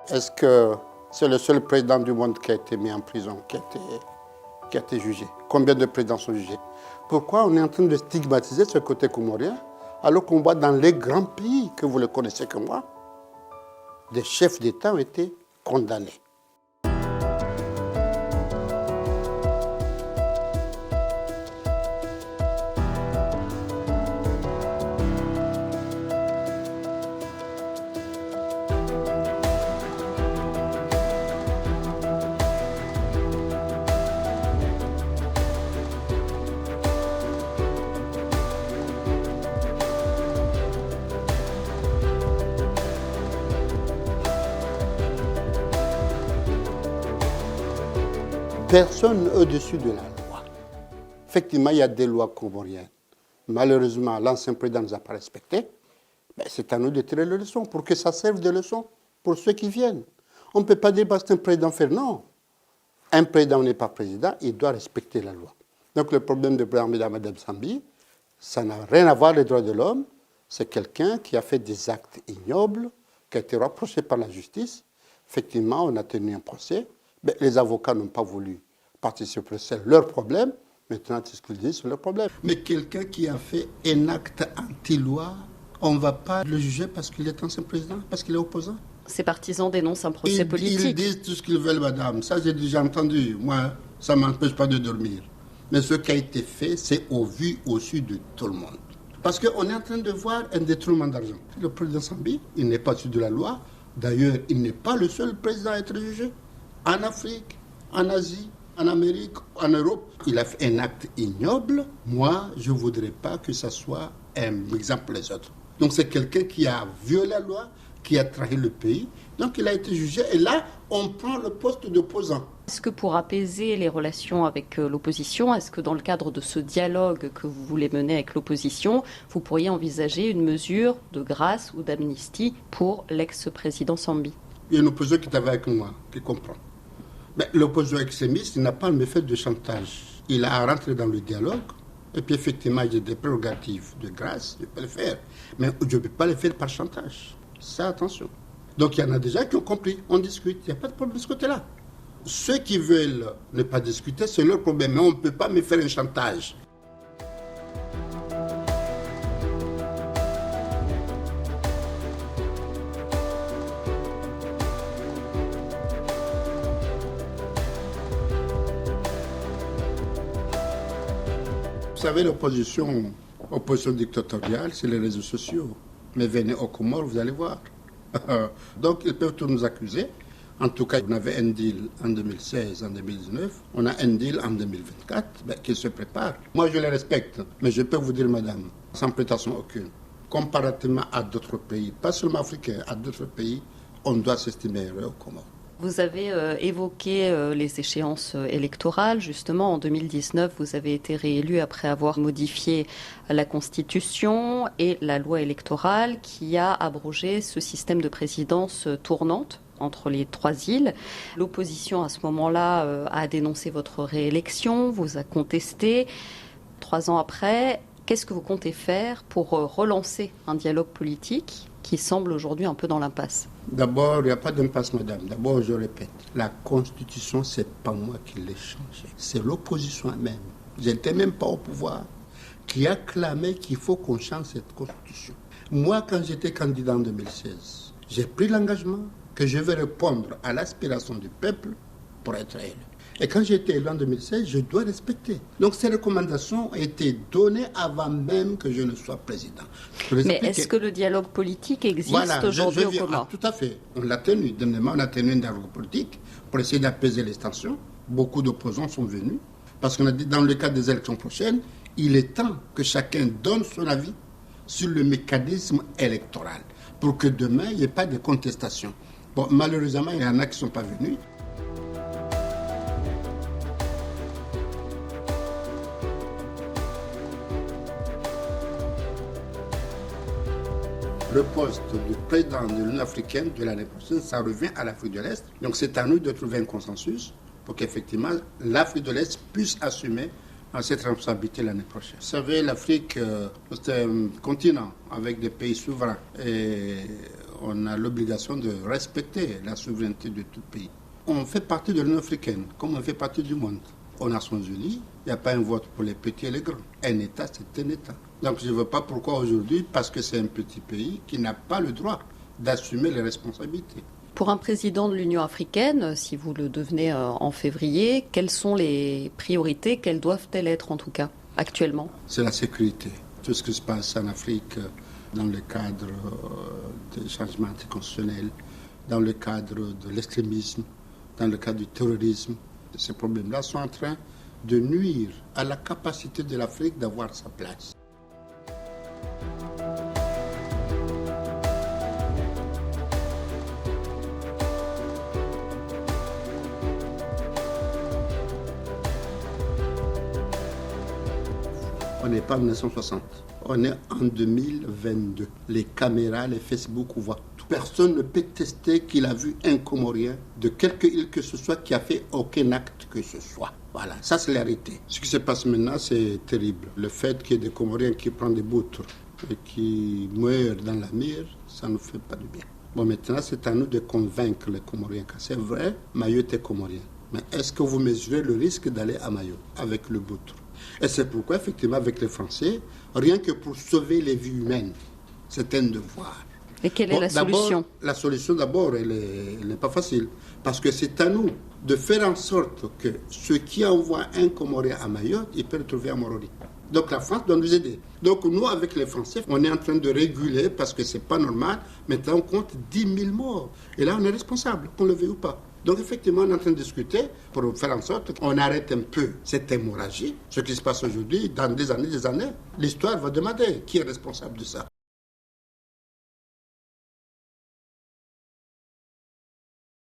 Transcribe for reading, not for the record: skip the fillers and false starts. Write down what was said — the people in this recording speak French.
Est-ce que c'est le seul président du monde qui a été mis en prison, qui a été jugé? Combien de présidents sont jugés? Pourquoi on est en train de stigmatiser ce côté comorien alors qu'on voit dans les grands pays, que vous le connaissez comme moi, des chefs d'État ont été condamnés. Personne au-dessus de la loi. Effectivement, il y a des lois comoriennes. Malheureusement, l'ancien président ne les a pas respectées. Mais c'est à nous de tirer les leçons pour que ça serve de leçon pour ceux qui viennent. On ne peut pas dire parce qu'un président fait non. Un président n'est pas président, il doit respecter la loi. Donc le problème de Mme Sambi, ça n'a rien à voir avec les droits de l'homme. C'est quelqu'un qui a fait des actes ignobles, qui a été rapproché par la justice. Effectivement, on a tenu un procès. Mais les avocats n'ont pas voulu participer, c'est leur problème. Maintenant, c'est ce qu'ils disent, c'est leur problème. Mais quelqu'un qui a fait un acte anti-loi, on ne va pas le juger parce qu'il est ancien président, parce qu'il est opposant. Ces partisans dénoncent un procès politique. Ils disent tout ce qu'ils veulent, madame. Ça, j'ai déjà entendu. Moi, ça ne m'empêche pas de dormir. Mais ce qui a été fait, c'est au vu, au su de tout le monde. Parce qu'on est en train de voir un détournement d'argent. Le président Sambi, il n'est pas issu de la loi. D'ailleurs, il n'est pas le seul président à être jugé. En Afrique, en Asie, en Amérique, en Europe, il a fait un acte ignoble. Moi, je ne voudrais pas que ça soit un exemple pour les autres. Donc c'est quelqu'un qui a violé la loi, qui a trahi le pays. Donc il a été jugé et là, on prend le poste d'opposant. Est-ce que pour apaiser les relations avec l'opposition, est-ce que dans le cadre de ce dialogue que vous voulez mener avec l'opposition, vous pourriez envisager une mesure de grâce ou d'amnistie pour l'ex-président Sambi? Il y a un opposant qui est avec moi, qui comprend. Mais l'opposant extrémiste, il n'a pas le fait de chantage. Il a rentré dans le dialogue. Et puis effectivement, j'ai des prérogatives de grâce, je peux le faire. Mais je ne peux pas le faire par chantage. Ça, attention. Donc il y en a déjà qui ont compris. On discute. Il n'y a pas de problème de ce côté-là. Ceux qui veulent ne pas discuter, c'est leur problème. Mais on ne peut pas me faire un chantage. Vous savez, l'opposition dictatoriale, c'est les réseaux sociaux. Mais venez au Comores, vous allez voir. Donc, ils peuvent tous nous accuser. En tout cas, on avait un deal en 2016, en 2019. On a un deal en 2024 qui se prépare. Moi, je les respecte. Mais je peux vous dire, madame, sans prétention aucune, comparativement à d'autres pays, pas seulement africains, à d'autres pays, on doit s'estimer heureux au Comores. Vous avez évoqué les échéances électorales. Justement, en 2019, vous avez été réélu après avoir modifié la Constitution et la loi électorale qui a abrogé ce système de présidence tournante entre les trois îles. L'opposition, à ce moment-là, a dénoncé votre réélection, vous a contesté. 3 ans après, qu'est-ce que vous comptez faire pour relancer un dialogue politique qui semble aujourd'hui un peu dans l'impasse? D'abord, il n'y a pas d'impasse, madame. D'abord, je répète, la Constitution, ce n'est pas moi qui l'ai changée. C'est l'opposition elle-même. Je n'étais même pas au pouvoir, qui a clamé qu'il faut qu'on change cette Constitution. Moi, quand j'étais candidat en 2016, j'ai pris l'engagement que je vais répondre à l'aspiration du peuple pour être élu. Et quand j'ai été élu en 2016, je dois respecter. Donc ces recommandations ont été données avant même que je ne sois président. Mais est-ce que le dialogue politique existe aujourd'hui au Comores? Tout à fait. On l'a tenu. Dernièrement, on a tenu un dialogue politique pour essayer d'apaiser les tensions. Beaucoup d'opposants sont venus. Parce qu'on a dit, dans le cadre des élections prochaines, il est temps que chacun donne son avis sur le mécanisme électoral pour que demain, il n'y ait pas de contestation. Bon, malheureusement, il y en a qui ne sont pas venus. Le poste de président de l'Union africaine de l'année prochaine, ça revient à l'Afrique de l'Est. Donc c'est à nous de trouver un consensus pour qu'effectivement l'Afrique de l'Est puisse assumer cette responsabilité l'année prochaine. Vous savez, l'Afrique, c'est un continent avec des pays souverains. Et on a l'obligation de respecter la souveraineté de tout pays. On fait partie de l'Union africaine, comme on fait partie du monde. Aux Nations Unies, il n'y a pas un vote pour les petits et les grands. Un État, c'est un État. Donc je ne vois pas pourquoi aujourd'hui, parce que c'est un petit pays qui n'a pas le droit d'assumer les responsabilités. Pour un président de l'Union africaine, si vous le devenez en février, quelles sont les priorités, quelles doivent-elles être en tout cas, actuellement? C'est la sécurité. Tout ce qui se passe en Afrique dans le cadre des changements anticonstitutionnels, dans le cadre de l'extrémisme, dans le cadre du terrorisme, ces problèmes-là sont en train de nuire à la capacité de l'Afrique d'avoir sa place. On n'est pas en 1960, on est en 2022. Les caméras, les Facebook, on voit tout. Personne ne peut tester qu'il a vu un Comorien de quelque île que ce soit qui a fait aucun acte que ce soit. Voilà, ça c'est la réalité. Ce qui se passe maintenant, c'est terrible. Le fait qu'il y ait des Comoriens qui prennent des boutres et qui meurent dans la mer, ça ne nous fait pas du bien. Bon, maintenant, c'est à nous de convaincre les Comoriens que c'est vrai, Mayotte est Comorien. Mais est-ce que vous mesurez le risque d'aller à Mayotte avec le boutre? Et c'est pourquoi, effectivement, avec les Français, rien que pour sauver les vies humaines, c'est un devoir. Et quelle est la solution? La solution, d'abord, elle n'est pas facile. Parce que c'est à nous de faire en sorte que ceux qui envoient un Comorien à Mayotte, ils peuvent le trouver à Moroni. Donc la France doit nous aider. Donc nous, avec les Français, on est en train de réguler parce que ce n'est pas normal. Maintenant, on compte 10 000 morts. Et là, on est responsable, qu'on le veuille ou pas. Donc effectivement, on est en train de discuter pour faire en sorte qu'on arrête un peu cette hémorragie. Ce qui se passe aujourd'hui, dans des années, l'histoire va demander qui est responsable de ça.